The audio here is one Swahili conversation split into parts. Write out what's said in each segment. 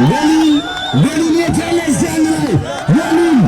ወሊን የተለዘለ ወሊን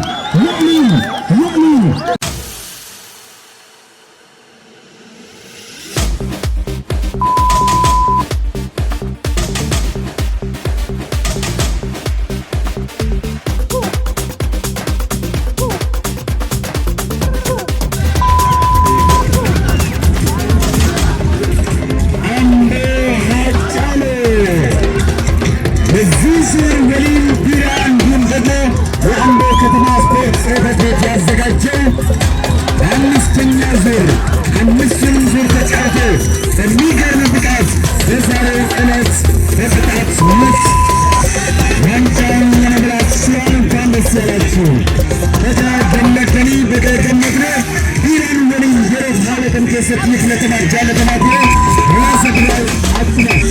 የአምቦ ከተማ ስፖርት ጽሕፈት ቤት ያዘጋጀው አምስተኛ ዙር አምስቱንም ዙር ተጫውቶ በሚገርም ብቃት በዛሬው ዕለት በቅጣት ምት ዋንጫውን ለመብላት ችሏል። እንኳን ደስ ያላችሁ። በተገመተኒ በገመትነ ቢራን ወሊን የሮት ማለትም ከሰትኒት ለተማጃ ለተማትነ ራሰብላይ አጥናሽ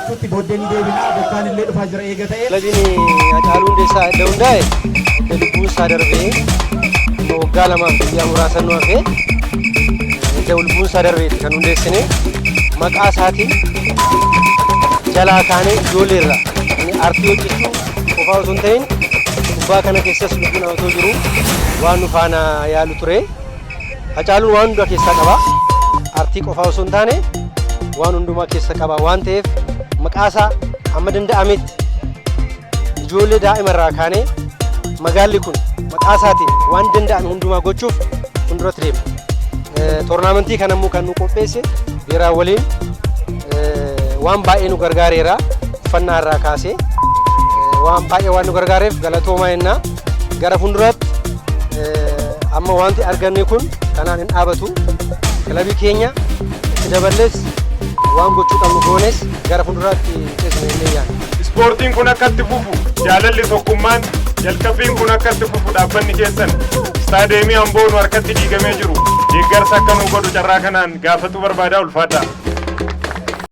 jechuutti booddeen deebinaa bokkaan illee dhufaa jira eegata'ee. Labini Hacaaluu Hundeessaa adda hundaa'e lubbuun isaa darbee waggaa lamaaf guyyaa muraasa nu hafee lubbuun isaa darbeeti kan hundeessine maqaa isaatiin jalaa kaanee ijoolleerra artii hojjechuu qofaa osoo hin ta'in gubbaa kana keessas lubbuun otoo jiru waan nu faana yaalu ture. Hacaaluun waan hunda keessaa qaba. Artii qofaa osoo hin taane waan hundumaa keessa qaba waan ta'eef maqaa isaa amma danda'ametti ijoollee daa'imarraa kaanee magaalli kun maqaa isaatiin waan danda'an hundumaa gochuuf fuulduratti deema. Toornaamentii kana immoo kan nu qopheesse biiraa waliin waan baay'ee nu gargaareera. Uffannaa irraa kaasee waan baay'ee waan nu gargaareef galatoomaa jennaa. Gara fuulduraatti amma wanti arganne kun kanaan hin dhaabatu. Kilabii keenya itti daballees waan gochuu qabnu goones gara fuulduraatti keessummeessee yaadna. Ispoortiin kun akka itti fufu jaalalli tokkummaan jalqabbiin kun akka itti fufu dhaabbanni keessan istaadeemii Amboo nu harkatti diigamee jiru deeggarsa akka nu godhu carraa kanaan gaafatu barbaadaa ulfaadha.